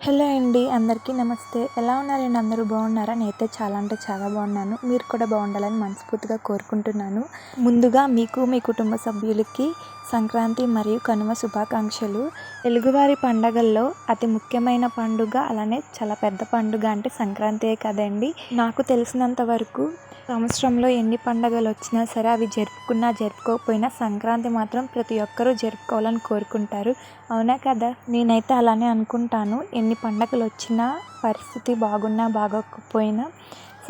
Hello అండి, అందరికీ నమస్తే. ఎలా ఉన్నారండి? అందరూ బాగున్నారా? నేనైతే చాలా అంటే చాలా బాగున్నాను. మీరు కూడా బాగుండాలని మనస్ఫూర్తిగా కోరుకుంటున్నాను. ముందుగా మీకు, మీ కుటుంబ సభ్యులకి సంక్రాంతి మరియు కనుమ శుభాకాంక్షలు. తెలుగువారి పండగల్లో అతి ముఖ్యమైన పండుగ, అలానే చాలా పెద్ద పండుగ అంటే సంక్రాంతియే కదండి. నాకు తెలిసినంత వరకు సంవత్సరంలో ఎన్ని పండుగలు వచ్చినా సరే అవి జరుపుకున్నా జరుపుకోకపోయినా సంక్రాంతి మాత్రం ప్రతి ఒక్కరూ జరుపుకోవాలని కోరుకుంటారు. అవునా కదా? నేనైతే అలానే అనుకుంటాను. ఎన్ని పండగలు వచ్చినా, పరిస్థితి బాగున్నా బాగోకపోయినా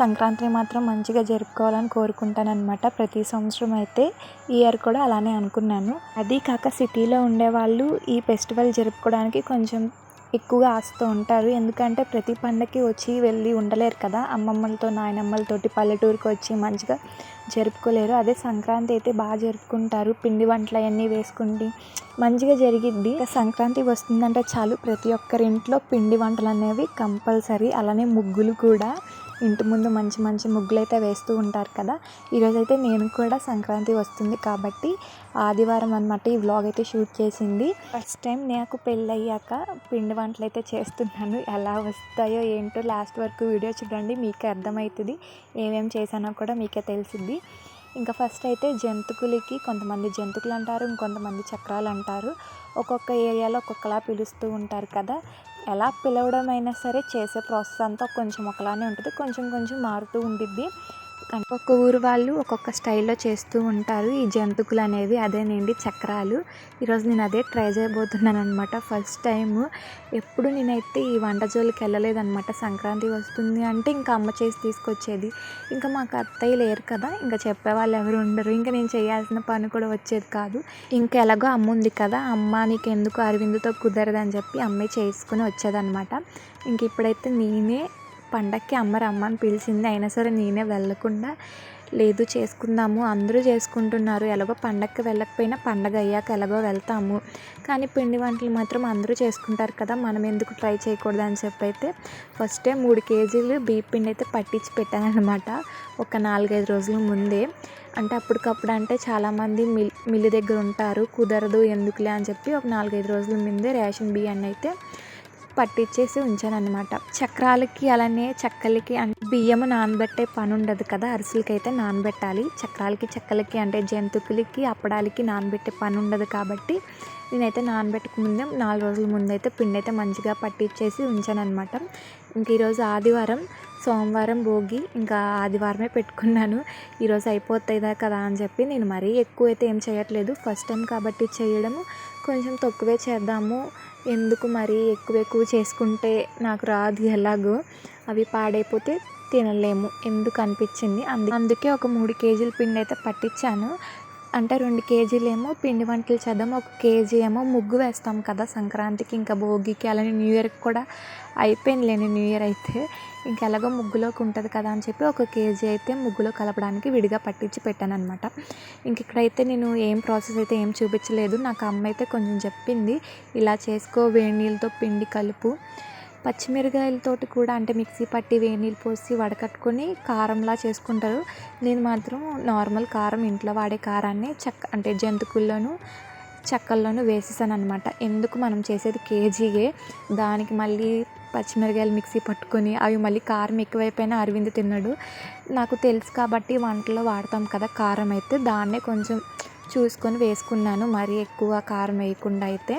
సంక్రాంతిని మాత్రం మంచిగా జరుపుకోవాలని కోరుకుంటాను అనమాట. ప్రతి సంవత్సరం అయితే ఈ ఇయర్ కూడా అలానే అనుకున్నాను. అది కాక సిటీలో ఉండేవాళ్ళు ఈ ఫెస్టివల్ జరుపుకోవడానికి కొంచెం ఎక్కువగా ఆశతో ఉంటారు. ఎందుకంటే ప్రతి పండగకి వచ్చి వెళ్ళి ఉండలేరు కదా, అమ్మమ్మలతో నాయనమ్మలతోటి పల్లెటూరుకి వచ్చి మంచిగా జరుపుకోలేరు. అదే సంక్రాంతి అయితే బాగా జరుపుకుంటారు. పిండి వంటలు అవన్నీ వేసుకుంటే మంచిగా జరిగిద్ది. సంక్రాంతి వస్తుందంటే చాలు ప్రతి ఒక్కరి ఇంట్లో పిండి వంటలు అనేవి కంపల్సరీ. అలానే ముగ్గులు కూడా ఇంటి ముందు మంచి మంచి ముగ్గులు అయితే వేస్తూ ఉంటారు కదా. ఈరోజైతే నేను కూడా సంక్రాంతి వస్తుంది కాబట్టి ఆదివారం అన్నమాట ఈ వ్లాగ్ అయితే షూట్ చేసింది. ఫస్ట్ టైం నాకు పెళ్ళయ్యాక పిండి వంటలు అయితే చేస్తున్నాను. ఎలా వస్తాయో ఏంటో లాస్ట్ వరకు వీడియో చూడండి, మీకే అర్థమవుతుంది. ఏమేమి చేశానో కూడా మీకే తెలిసిద్ది. ఇంకా ఫస్ట్ అయితే జంతికలకి కొంతమంది జంతికలు అంటారు, ఇంకొంతమంది చక్రాలు అంటారు. ఒక్కొక్క ఏరియాలో ఒక్కొక్కలా పిలుస్తూ ఉంటారు కదా. ఎలా పిలవడం అయినా సరే చేసే ప్రాసెస్ అంతా కొంచెం ఒకలానే ఉంటుంది, కొంచెం కొంచెం మారుతూ ఉండిద్ది. ఒక్కొక్క ఊరు వాళ్ళు ఒక్కొక్క స్టైల్లో చేస్తూ ఉంటారు ఈ జంతికలు అనేవి. అదేనండి చక్రాలు. ఈరోజు నేను అదే ట్రై చేయబోతున్నాను అనమాట. First time. ఎప్పుడు నేనైతే ఈ వంట జోలికి వెళ్ళలేదన్నమాట. సంక్రాంతి వస్తుంది అంటే ఇంకా అమ్మ చేసి తీసుకొచ్చేది. ఇంకా మాకు అత్తయ్య లేరు కదా, ఇంకా చెప్పేవాళ్ళు ఎవరు ఉండరు. ఇంకా నేను చేయాల్సిన పని కూడా వచ్చేది కాదు. ఇంకా ఎలాగో అమ్మ ఉంది కదా, అమ్మ నీకు ఎందుకు అరవిందుతో కుదరదని చెప్పి అమ్మే చేసుకుని వచ్చేదన్నమాట. ఇంక ఇప్పుడైతే నేనే పండక్కి అమ్మ రమ్మని పిలిచింది, అయినా సరే నేనే వెళ్ళకుండా లేదు చేసుకుందాము, అందరూ చేసుకుంటున్నారు, ఎలాగో పండగకి వెళ్ళకపోయినా పండగ అయ్యాక ఎలాగో వెళ్తాము, కానీ పిండి వంటలు మాత్రం అందరూ చేసుకుంటారు కదా, మనం ఎందుకు ట్రై చేయకూడదు అని చెప్పి అయితే ఫస్టే 3 కేజీలు బియ్యం పిండి అయితే పట్టించి పెట్టాను అనమాట. ఒక 4-5 రోజుల ముందే. అంటే అప్పటికప్పుడు అంటే చాలామంది మిల్లు దగ్గర ఉంటారు, కుదరదు ఎందుకులే అని చెప్పి ఒక 4-5 రోజుల ముందే రేషన్ బియ్యాన్ని అయితే పట్టించేసి ఉంచాను అనమాట. చక్రాలకి అలానే చెక్కలకి అంటే బియ్యం నానబెట్టే పని ఉండదు కదా, అరిసెలకి అయితే నానబెట్టాలి. చక్రాలకి చెక్కలకి అంటే జంతికలకి అప్పడాలకి నానబెట్టే పని ఉండదు కాబట్టి నేనైతే నానబెట్టక ముందే 4 రోజుల ముందు అయితే పిండి అయితే మంచిగా పట్టించేసి ఉంచాను అనమాట. ఇంక ఈరోజు ఆదివారం, సోమవారం భోగి, ఇంకా ఆదివారమే పెట్టుకున్నాను. ఈరోజు అయిపోతుందా కదా అని చెప్పి నేను మరీ ఎక్కువ అయితే ఏం చేయట్లేదు. ఫస్ట్ టైం కాబట్టి చేయడము కొంచెం తక్కువే చేద్దాము, ఎందుకు మరీ ఎక్కువ చేసుకుంటే నాకు రాదు, ఎలాగో అవి పాడైపోతే తినలేము ఎందుకు అనిపించింది. అందుకే ఒక 3 కేజీల పిండి అయితే పట్టించాను. అంటే 2 కేజీలు ఏమో పిండి వంటలు చేద్దాం, 1 కేజీ ఏమో ముగ్గు వేస్తాం కదా సంక్రాంతికి, ఇంకా భోగికి, అలానే న్యూ ఇయర్కి కూడా అయిపోయిందిలేండి. న్యూ ఇయర్ అయితే ఇంక ఎలాగో ముగ్గులోకి ఉంటుంది కదా అని చెప్పి 1 కేజీ అయితే ముగ్గులో కలపడానికి విడిగా పట్టించి పెట్టాను అనమాట. ఇంక ఇక్కడైతే నేను ఏం ప్రాసెస్ అయితే ఏం చూపించలేదు. నాకు అమ్మ అయితే కొంచెం చెప్పింది, ఇలా చేసుకో, వేడి నీళ్ళతో పిండి కలుపు, పచ్చిమిరకాయలతోటి కూడా అంటే మిక్సీ పట్టి వేడి నీళ్ళు పోసి వడకట్టుకొని కారంలా చేసుకుంటారు. నేను మాత్రం నార్మల్ కారం, ఇంట్లో వాడే కారాన్ని అంటే జంతికల్లోనూ చెక్కల్లోనూ వేసేసాను అనమాట. ఎందుకు, మనం చేసేది కేజీయే, దానికి మళ్ళీ పచ్చిమిరకాయలు మిక్సీ పట్టుకొని అవి మళ్ళీ కారం ఎక్కువైపోయినా అరవింద్ తిన్నాడు. నాకు తెలుసు కాబట్టి వంటలో వాడతాం కదా కారం, అయితే దాన్నే కొంచెం చూసుకొని వేసుకున్నాను, మరీ ఎక్కువ కారం వేయకుండా. అయితే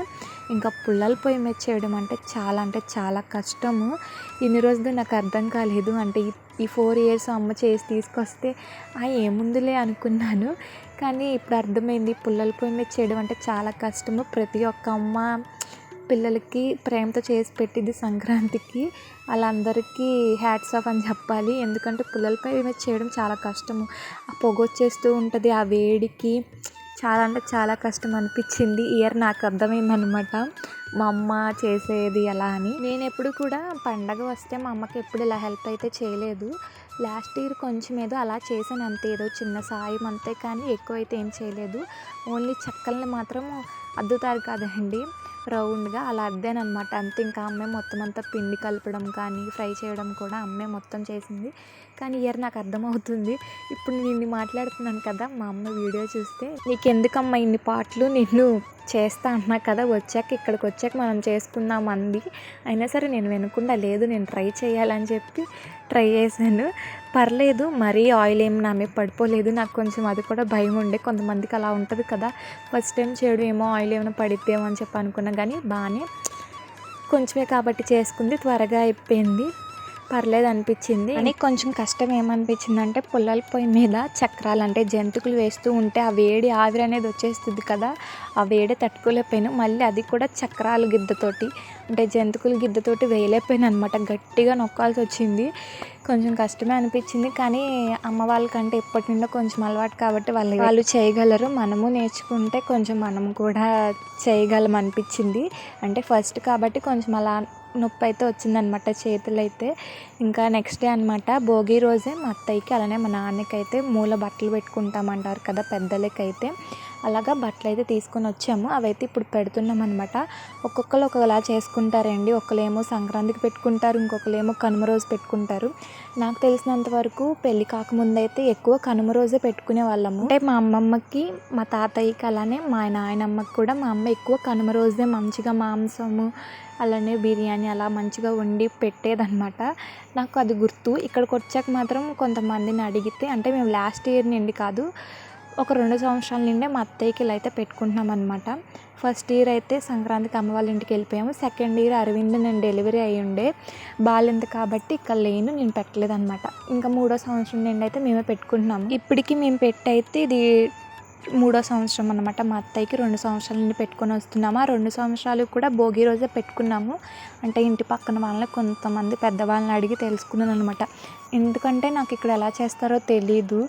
ఇంకా పుల్లల పొయ్యి మీద చేయడం అంటే చాలా కష్టము. ఇన్ని రోజులు నాకు అర్థం కాలేదు. అంటే ఈ 4 ఇయర్స్ అమ్మ చేసి తీసుకొస్తే ఏముందిలే అనుకున్నాను, కానీ ఇప్పుడు అర్థమైంది పుల్లల పొయ్యి మీద చేయడం అంటే చాలా కష్టము. ప్రతి ఒక్క అమ్మ పిల్లలకి ప్రేమతో చేసి పెట్టింది సంక్రాంతికి, వాళ్ళందరికీ హ్యాట్స్ ఆఫ్ అని చెప్పాలి. ఎందుకంటే పుల్లలపై మీద చేయడం చాలా కష్టము. ఆ పొగ వచ్చేస్తూ ఉంటుంది, ఆ వేడికి చాలా అంటే చాలా కష్టం అనిపించింది. ఇయర్ నాకు అర్థమైందనమాట మా అమ్మ చేసేది ఎలా అని. నేను ఎప్పుడు కూడా పండగ వస్తే మా అమ్మకి ఎప్పుడు ఇలా హెల్ప్ అయితే చేయలేదు. లాస్ట్ ఇయర్ కొంచెం ఏదో అలా చేశాను అంతే, ఏదో చిన్న సాయం అంతే, కానీ ఎక్కువైతే ఏం చేయలేదు. ఓన్లీ చెక్కల్ని మాత్రం అద్దుతారు కదండి రౌండ్గా, అలా అద్దాను అనమాట అంతే. ఇంకా అమ్మే మొత్తం అంతా పిండి కలపడం కానీ ఫ్రై చేయడం కూడా అమ్మే మొత్తం చేసింది. కానీ ఇయర్ నాకు అర్థమవుతుంది. ఇప్పుడు నేను ఇన్ని మాట్లాడుతున్నాను కదా, మా అమ్మ వీడియో చూస్తే నీకెందుకమ్మా ఇన్ని పాటలు, నిన్ను చేస్తా అంటున్నా కదా, ఇక్కడికి వచ్చాక మనం చేసుకుందాం అంది. అయినా సరే నేను వినకుండా లేదు, నేను ట్రై చేయాలని చెప్పి ట్రై చేశాను. పర్లేదు, మరీ ఆయిల్ ఏం నా మీద పడిపోలేదు. నాకు కొంచెం అది కూడా భయం ఉండే, కొంతమందికి అలా ఉంటుంది కదా, ఫస్ట్ టైం చేయడం ఏమో ఆయిల్ ఏమైనా పడిద్దేమో అని చెప్పి అనుకున్నా. కానీ బాగానే కొంచెమే కాబట్టి చేసుకుంది, త్వరగా అయిపోయింది, పర్లేదు అనిపించింది. కానీ కొంచెం కష్టం ఏమనిపించింది అంటే పుల్లల పొయ్యి మీద చక్రాలు అంటే జంతికలు వేస్తూ ఉంటే ఆ వేడి ఆవిరి అనేది వచ్చేస్తుంది కదా, ఆ వేడి తట్టుకోలేకపోయాను. మళ్ళీ అది కూడా చక్రాల గిద్దతోటి అంటే జంతికల గిద్దతోటి వేయలేకపోయాను అనమాట, గట్టిగా నొక్కాల్సి వచ్చింది. కొంచెం కష్టమే అనిపించింది. కానీ అమ్మ వాళ్ళకంటే ఎప్పటి నుండో కొంచెం అలవాటు కాబట్టి వాళ్ళు చేయగలరు, మనము నేర్చుకుంటే కొంచెం మనం కూడా చేయగలం అనిపించింది. అంటే ఫస్ట్ కాబట్టి కొంచెం అలా నొప్పి అయితే వచ్చిందనమాట చేతులు అయితే. ఇంకా నెక్స్ట్ డే అనమాట, భోగి రోజే మా అత్తయ్యకి అలానే మా నాన్నకి అయితే మూల బట్టలు పెట్టుకుంటామంటారు కదా పెద్దలకైతే, అలాగా బట్టలు అయితే తీసుకొని వచ్చాము. అవైతే ఇప్పుడు పెడుతున్నాం అనమాట. ఒక్కొక్కరు ఒకలా చేసుకుంటారండి. ఒకళ్ళేమో సంక్రాంతికి పెట్టుకుంటారు, ఇంకొకళ్ళేమో కనుమ రోజు పెట్టుకుంటారు. నాకు తెలిసినంత వరకు పెళ్ళి కాకముందు అయితే ఎక్కువ కనుమ రోజే పెట్టుకునే వాళ్ళము. అంటే మా అమ్మమ్మకి, మా తాతయ్యకి, అలానే మా నాయనమ్మకి కూడా మా అమ్మ ఎక్కువ కనుమ రోజే మంచిగా మాంసము అలానే బిర్యానీ అలా మంచిగా వండి పెట్టేదన్నమాట. నాకు అది గుర్తు. ఇక్కడికి వచ్చాక మాత్రం కొంతమందిని అడిగితే, అంటే మేము లాస్ట్ ఇయర్ నుండి కాదు, ఒక 2 సంవత్సరాల నుండే మా అత్తయ్యకి ఇలా అయితే పెట్టుకుంటున్నాం అనమాట. ఫస్ట్ ఇయర్ అయితే సంక్రాంతికి అమ్మ వాళ్ళ ఇంటికి వెళ్ళిపోయాము. సెకండ్ ఇయర్ అరవింద్ నేను డెలివరీ అయ్యి ఉండే, బాగాలేదు కాబట్టి ఇక్కడ లేను, నేను పెట్టలేదన్నమాట. ఇంకా 3వ సంవత్సరం నుండి అయితే మేమే పెట్టుకుంటున్నాము. ఇప్పటికీ మేము పెట్టి అయితే ఇది 3వ సంవత్సరం అనమాట. మా అత్తయ్యకి 2 సంవత్సరాల నుండి పెట్టుకొని వస్తున్నాము. ఆ 2 సంవత్సరాలు కూడా భోగి రోజే పెట్టుకున్నాము. అంటే ఇంటి పక్కన వాళ్ళని కొంతమంది పెద్దవాళ్ళని అడిగి తెలుసుకున్నాను అనమాట. ఎందుకంటే నాకు ఇక్కడ ఎలా చేస్తారో తెలీదు,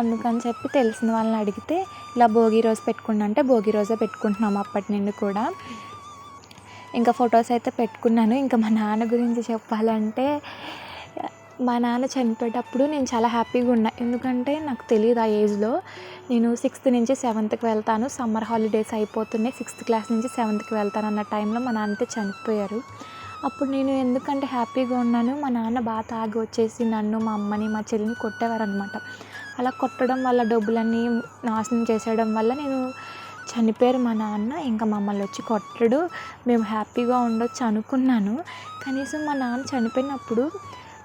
అందుకని చెప్పి తెలిసిన వాళ్ళని అడిగితే ఇలా భోగి రోజు పెట్టుకున్నా అంటే భోగి రోజే పెట్టుకుంటున్నాము అప్పటి నుండి కూడా. ఇంకా ఫొటోస్ అయితే పెట్టుకున్నాను. ఇంకా మా నాన్న గురించి చెప్పాలంటే, మా నాన్న చనిపోయేటప్పుడు నేను చాలా హ్యాపీగా ఉన్నా. ఎందుకంటే నాకు తెలియదు ఆ ఏజ్లో, నేను 6th నుంచి 7thకి వెళ్తాను, సమ్మర్ హాలిడేస్ అయిపోతున్నాయి, 6th క్లాస్ నుంచి 7thకి వెళ్తాను అన్న టైంలో మా నాన్నతో చనిపోయారు. అప్పుడు నేను ఎందుకంటే హ్యాపీగా ఉన్నాను, మా నాన్న బాగా తాగి వచ్చేసి నన్ను, మా అమ్మని, మా చెల్లిని కొట్టేవారు అనమాట. అలా కొట్టడం వల్ల, డబ్బులన్నీ నాశనం చేసేయడం వల్ల నేను చనిపోయారు మా నాన్న. ఇంకా మమ్మల్ని వచ్చి కొట్టడు, మేము హ్యాపీగా ఉండొచ్చు అనుకున్నాను. కనీసం మా నాన్న చనిపోయినప్పుడు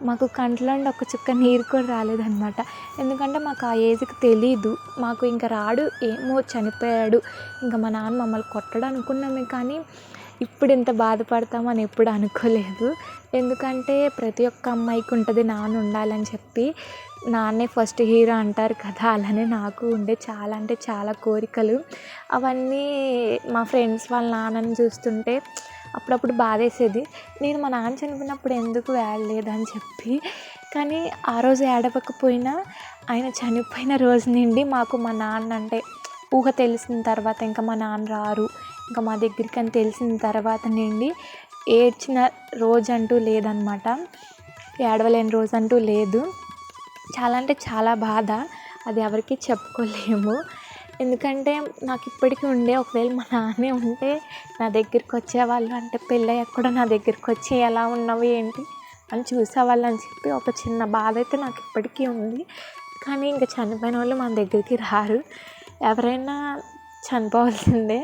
మాకు కంట్లో నుండి ఒక చుక్క నీరు కూడా రాలేదన్నమాట. ఎందుకంటే మాకు ఆ ఏజ్కి తెలీదు, మాకు ఇంకా రాడు, ఏమో చనిపోయాడు, ఇంకా మా నాన్న మమ్మల్ని కొట్టడం అనుకున్నామే. కానీ ఇప్పుడు ఇంత బాధపడతామని ఎప్పుడు అనుకోలేదు. ఎందుకంటే ప్రతి ఒక్క అమ్మాయికి ఉంటుంది నాన్న ఉండాలని చెప్పి, నాన్నే ఫస్ట్ హీరో అంటారు కదా, అలానే నాకు ఉండే చాలా అంటే చాలా కోరికలు. అవన్నీ మా ఫ్రెండ్స్ వాళ్ళ నాన్నని చూస్తుంటే అప్పుడప్పుడు బాధేసేది. నేను మా నాన్న చనిపోయినప్పుడు ఎందుకు ఏడలేదని చెప్పి. కానీ ఆ రోజు ఏడవకపోయినా ఆయన చనిపోయిన రోజు నుండి మాకు మా నాన్న అంటే ఊహ తెలిసిన తర్వాత, ఇంకా మా నాన్న రారు ఇంకా మా దగ్గరికి అని తెలిసిన తర్వాత నుండి ఏడ్చిన రోజంటూ లేదనమాట, ఏడవలేని రోజంటూ లేదు. చాలా అంటే చాలా బాధ, అది ఎవరికి చెప్పుకోలేము. ఎందుకంటే నాకు ఇప్పటికీ ఉండే, ఒకవేళ మా నాన్నే ఉంటే నా దగ్గరికి వచ్చేవాళ్ళు, అంటే పెళ్ళయ్యాక కూడా నా దగ్గరికి వచ్చి ఎలా ఉన్నావు ఏంటి అని చూసేవాళ్ళు అని చెప్పి ఒక చిన్న బాధ అయితే నాకు ఇప్పటికీ ఉంది. కానీ ఇంకా చనిపోయిన వాళ్ళు మన దగ్గరికి రారు, ఎవరైనా చనిపోవాల్సిందే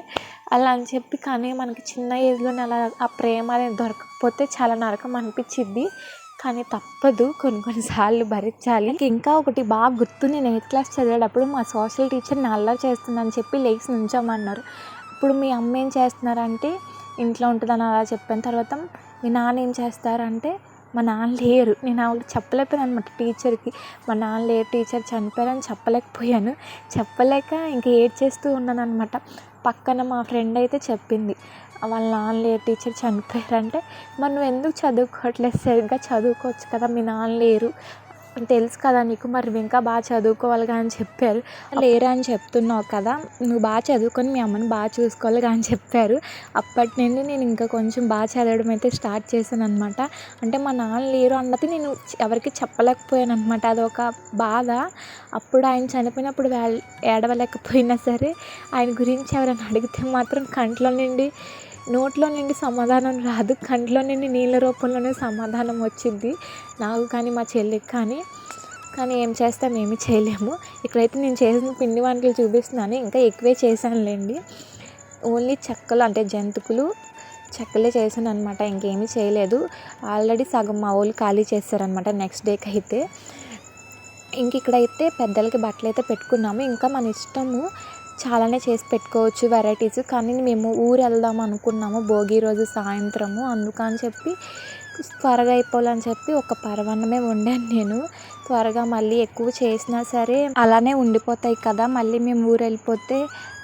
అలా అని చెప్పి. కానీ మనకి చిన్న ఏజ్లోనే అలా ఆ ప్రేమ అనేది దొరకకపోతే చాలా నరకం అనిపించిద్ది. కానీ తప్పదు, కొన్నిసార్లు భరించాలి. ఇంకా ఒకటి బాగా గుర్తు, నేను 8th క్లాస్ చదివేటప్పుడు మా సోషల్ టీచర్ నా అల్లరి చేస్తుందని చెప్పి లేచి నుంచోమన్నారు. ఇప్పుడు మీ అమ్మ ఏం చేస్తున్నారంటే ఇంట్లో ఉంటుందని అలా చెప్పాను. తర్వాత మీ నాన్న ఏం చేస్తారంటే, మా నాన్న లేరు, నేను ఆవిడకి చెప్పలేకపోయాను అనమాట టీచర్కి. మా నాన్న లేరు, టీచర్ చనిపోయారని చెప్పలేకపోయాను. చెప్పలేక ఇంక ఏడ్చేస్తూ ఉన్నాను అనమాట. పక్కన మా ఫ్రెండ్ అయితే చెప్పింది, వాళ్ళ నాన్న లేరు, టీచర్ చనిపోయారంటే, మరి నువ్వు ఎందుకు చదువుకోవట్లేదు, సరిగ్గా చదువుకోవచ్చు కదా, మీ నాన్న లేరు తెలుసు కదా నీకు, మరి నువ్వు ఇంకా బాగా చదువుకోవాలిగా అని చెప్పారు. లేరా అని చెప్తున్నావు కదా, నువ్వు బాగా చదువుకొని మీ అమ్మని బాగా చూసుకోవాలిగా అని చెప్పారు. అప్పటి నుండి నేను ఇంకా కొంచెం బాగా చదవడం అయితే స్టార్ట్ చేశాను అనమాట. అంటే మా నాన్న లేరు అన్నది నేను ఎవరికి చెప్పలేకపోయాను అనమాట, అదొక బాధ. అప్పుడు ఆయన చనిపోయినప్పుడు ఏడవలేకపోయినా సరే, ఆయన గురించి ఎవరైనా అడిగితే మాత్రం నోట్లో నుండి సమాధానం రాదు, కంట్లో నుండి నీళ్ళ రూపంలోనే సమాధానం వచ్చింది నాకు కానీ మా చెల్లికి కానీ. కానీ ఏం చేస్తాం, ఏమీ చేయలేము. ఇక్కడైతే నేను చేసిన పిండి వంటలు చూపిస్తున్నాను, ఇంకా ఎక్కువే చేశానులేండి. ఓన్లీ చెక్కలు అంటే జంతికలు చెక్కలే చేశాను అనమాట, ఇంకేమీ చేయలేదు. ఆల్రెడీ సగం మా వాళ్ళు ఖాళీ చేస్తారనమాట నెక్స్ట్ డేకి అయితే. ఇంక ఇక్కడైతే పెద్దలకి బట్టలు అయితే పెట్టుకున్నాము. ఇంకా మన ఇష్టము, చాలానే చేసి పెట్టుకోవచ్చు వెరైటీస్. కానీ మేము ఊరు వెళ్దాం అనుకున్నాము భోగి రోజు సాయంత్రము. అందుకని చెప్పి త్వరగా అయిపోవాలని చెప్పి ఒక పరమాన్నమే వండాను నేను. త్వరగా మళ్ళీ ఎక్కువ చేసినా సరే అలానే ఉండిపోతాయి కదా, మళ్ళీ మేము ఊరు వెళ్ళిపోతే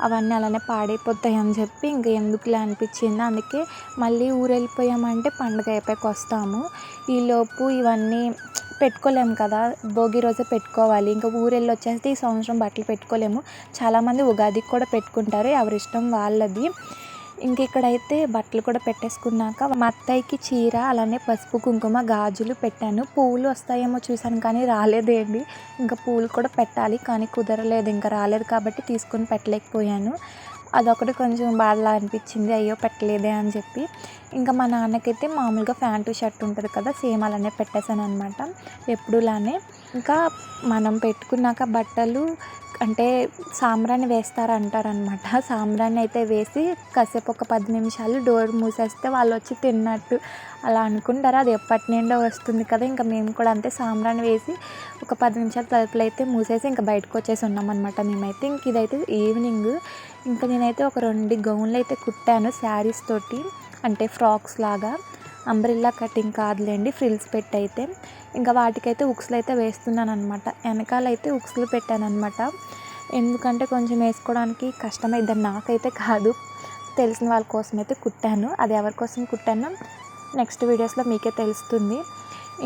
అవన్నీ అలానే పాడైపోతాయి అని చెప్పి ఇంక ఎందుకులే అనిపించింది. అందుకే మళ్ళీ ఊరు వెళ్ళిపోయామంటే పండుగ అయిపోయాక వస్తాము. ఈలోపు ఇవన్నీ పెట్టుకోలేము కదా, భోగి రోజే పెట్టుకోవాలి. ఇంకా ఊరు వెళ్ళి వచ్చేస్తే ఈ సంవత్సరం బట్టలు పెట్టుకోలేము. చాలామంది ఉగాదికి కూడా పెట్టుకుంటారు, ఎవరి ఇష్టం వాళ్ళది. ఇంక ఇక్కడైతే బట్టలు కూడా పెట్టేసుకున్నాక మా అత్తయ్యకి చీర, అలానే పసుపు కుంకుమ గాజులు పెట్టాను. పువ్వులు వస్తాయేమో చూసాను కానీ రాలేదేంటి. ఇంకా పువ్వులు కూడా పెట్టాలి కానీ కుదరలేదు, ఇంకా రాలేదు కాబట్టి తీసుకొని పెట్టలేకపోయాను. అదొకటి కొంచెం బాధలా అనిపించింది, అయ్యో పెట్టలేదే అని చెప్పి. ఇంకా మా నాన్నకైతే మామూలుగా ప్యాంటు షర్ట్ ఉంటుంది కదా, సేమ్ అలానే పెట్టేశాను అనమాట ఎప్పుడులానే. ఇంకా మనం పెట్టుకున్నాక బట్టలు అంటే సాంబ్రాణి వేస్తారంటారనమాట. సాంబ్రాణి అయితే వేసి కాసేపు ఒక 10 నిమిషాలు డోర్ మూసేస్తే వాళ్ళు వచ్చి తిన్నట్టు అలా అనుకుంటారు. అది ఎప్పటి నుండో వస్తుంది కదా, ఇంకా మేము కూడా అంతే సాంబ్రాణి వేసి ఒక 10 నిమిషాలు తలుపులు అయితే మూసేసి ఇంకా బయటకు వచ్చేసి ఉన్నాం అనమాట మేమైతే. ఇంక ఇదైతే ఈవినింగ్. ఇంకా నేనైతే ఒక 2 గౌన్లు అయితే కుట్టాను శారీస్ తోటి, అంటే ఫ్రాక్స్ లాగా. అంబ్రిల్లా కటింగ్ కాదులేండి, ఫ్రిల్స్ పెట్టి అయితే. ఇంకా వాటికైతే ఉక్స్లు అయితే వేస్తున్నాను అనమాట. వెనకాలైతే ఉక్స్లు పెట్టాను అనమాట, ఎందుకంటే కొంచెం వేసుకోవడానికి కష్టమైద్దని, నాకైతే కాదు తెలిసిన వాళ్ళ కోసం అయితే కుట్టాను. అది ఎవరి కోసం కుట్టానో నెక్స్ట్ వీడియోస్లో మీకే తెలుస్తుంది.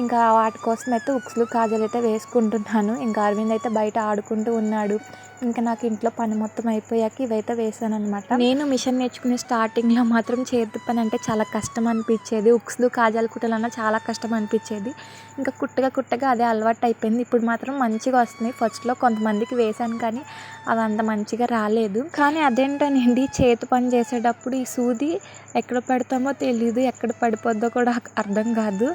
ఇంకా వాటి కోసం అయితే ఉక్స్లు కాజలు అయితే వేసుకుంటున్నాను. ఇంకా అరవింద్ అయితే బయట ఆడుకుంటూ ఉన్నాడు. ఇంకా నాకు ఇంట్లో పని మొత్తం అయిపోయాక ఇవైతే వేసాను అనమాట. నేను మిషన్ నేర్చుకునే స్టార్టింగ్లో మాత్రం చేతి పని అంటే చాలా కష్టం అనిపించేది. ఉక్స్లు కాజాలు కుట్టాలన్నా చాలా కష్టం అనిపించేది. ఇంకా కుట్టగా అదే అలవాటు అయిపోయింది. ఇప్పుడు మాత్రం మంచిగా వస్తున్నాయి. ఫస్ట్లో కొంతమందికి వేసాను కానీ అవి అంత మంచిగా రాలేదు. కానీ అదేంటోనండి, చేతి పని చేసేటప్పుడు ఈ సూది ఎక్కడ పెడతామో తెలియదు, ఎక్కడ పడిపోద్దో కూడా అర్థం కాదు.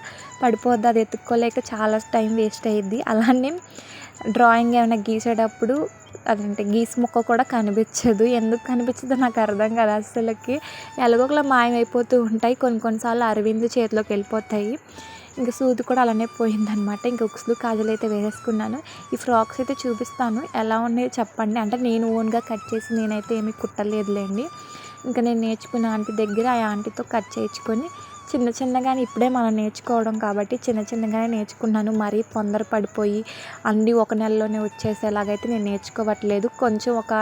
పడిపోద్ది, అది ఎత్తుక్కోలేక చాలా టైం వేస్ట్ అయ్యిద్ది. అలానే డ్రాయింగ్ ఏమైనా గీసేటప్పుడు అదంటే గీసి ముక్క కూడా కనిపించదు. ఎందుకు కనిపించదో నాకు అర్థం కాదు అసలుకి. ఎలాగోకలా మాయమైపోతూ ఉంటాయి. కొన్నిసార్లు అరవింద్ చేతిలోకి వెళ్ళిపోతాయి. ఇంకా సూది కూడా అలానే పోయిందనమాట. ఇంకా ఉక్స్లు కాజలు అయితే వేసేసుకున్నాను. ఈ ఫ్రాక్స్ అయితే చూపిస్తాను ఎలా ఉన్నాయో చెప్పండి. అంటే నేను ఓన్గా కట్ చేసి నేనైతే ఏమీ కుట్టలేదులేండి. ఇంకా నేను నేర్చుకున్న ఆంటీ దగ్గర ఆ ఆంటీతో కట్ చేయించుకొని చిన్నగానే, ఇప్పుడే మనం నేర్చుకోవడం కాబట్టి చిన్నగానే నేర్చుకున్నాను. మరీ తొందర పడిపోయి అన్నీ ఒక నెలలోనే వచ్చేసేలాగైతే నేను నేర్చుకోవట్లేదు. కొంచెం ఒక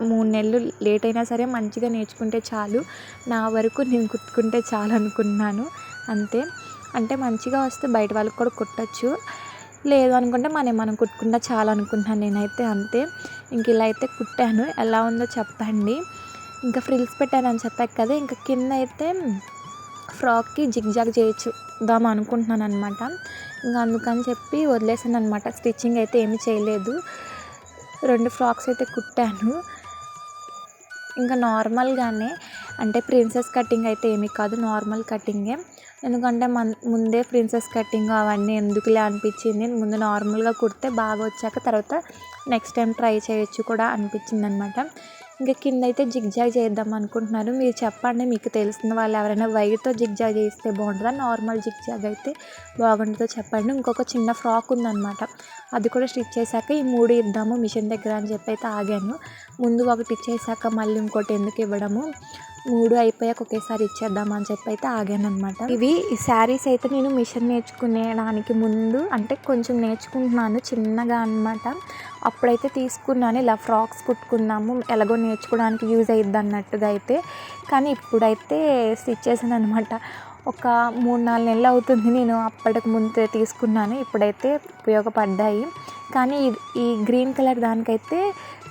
3 నెలలు లేట్ అయినా సరే మంచిగా నేర్చుకుంటే చాలు, నా వరకు నేను కుట్టుకుంటే చాలు అనుకున్నాను అంతే. అంటే మంచిగా వస్తే బయట వాళ్ళకి కూడా కుట్టచ్చు, లేదు అనుకుంటే మనం కుట్టుకుంటే చాలు అనుకుంటున్నాను నేనైతే అంతే. ఇంక ఇలా అయితే కుట్టాను, ఎలా ఉందో చెప్పండి. ఇంకా ఫ్రిల్స్ పెట్టానని చెప్పాక కదా, ఇంకా కింద అయితే ఫ్రాక్కి జిగ్జాగ్ చేయించుదాం అనుకుంటున్నాను అనమాట. ఇంకా అందుకని చెప్పి వదిలేసాను అనమాట. స్టిచ్చింగ్ అయితే ఏమీ చేయలేదు. 2 ఫ్రాక్స్ అయితే కుట్టాను. ఇంకా నార్మల్గానే, అంటే ప్రిన్సెస్ కటింగ్ అయితే ఏమీ కాదు, నార్మల్ కటింగే. ఎందుకంటే ముందే ప్రిన్సెస్ కటింగ్ అవన్నీ ఎందుకులే అనిపించింది. ముందు నార్మల్గా కుడితే బాగా వచ్చాక తర్వాత నెక్స్ట్ టైం ట్రై చేయొచ్చు కూడా అనిపించింది అనమాట. ఇంకా కింద అయితే జిగ్జాగ్ చేద్దాం అనుకుంటున్నారు. మీరు చెప్పండి, మీకు తెలిసిన వాళ్ళు ఎవరైనా వైర్తో జిగ్జాగ్ చేస్తే బాగుంటుందా, నార్మల్ జిగ్జాగ్ అయితే బాగుంటుందో చెప్పండి. ఇంకొక చిన్న ఫ్రాక్ ఉందన్నమాట, అది కూడా స్టిచ్ చేశాక ఈ 3 ఇద్దాము మిషన్ దగ్గర అని చెప్పి అయితే ఆగాను. ముందు ఒకటి ఇచ్చేసాక మళ్ళీ ఇంకోటి ఎందుకు ఇవ్వడము, 3 అయిపోయాక ఒకేసారి ఇచ్చేద్దామని చెప్పి అయితే ఆగాను అనమాట. ఈ శారీస్ అయితే నేను మిషన్ నేర్చుకునేదానికి ముందు, అంటే కొంచెం నేర్చుకుంటున్నాను చిన్నగా అనమాట, అప్పుడైతే తీసుకున్నాను. ఇలా ఫ్రాక్స్ కుట్టుకుందాము, ఎలాగో నేర్చుకోవడానికి యూజ్ అయ్యిద్ది అన్నట్టుగా అయితే. కానీ ఇప్పుడైతే స్టిచ్ చేశాను అనమాట. ఒక 3-4 నెలలు అవుతుంది నేను అప్పటికి ముందే తీసుకున్నాను. ఇప్పుడైతే ఉపయోగపడ్డాయి. కానీ ఈ గ్రీన్ కలర్ దానికైతే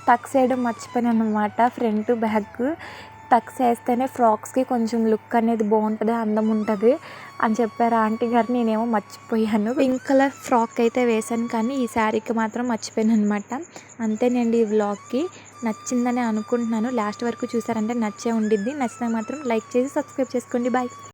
టక్స్ వేయడం మర్చిపోయాను అనమాట. ఫ్రంట్ బ్యాక్ టక్స్ వేస్తేనే ఫ్రాక్స్కి కొంచెం లుక్ అనేది బాగుంటుంది, అందం ఉంటుంది అని చెప్పారు ఆంటీ గారు. నేనేమో మర్చిపోయాను. పింక్ కలర్ ఫ్రాక్ అయితే వేసాను కానీ ఈ శారీకి మాత్రం మర్చిపోయాను అనమాట. అంతేనండి, ఈ వ్లాగ్కి నచ్చిందని అనుకుంటున్నాను. లాస్ట్ వరకు చూసారంటే నచ్చే ఉండిద్ది. నచ్చితే మాత్రం లైక్ చేసి సబ్స్క్రైబ్ చేసుకోండి. బాయ్.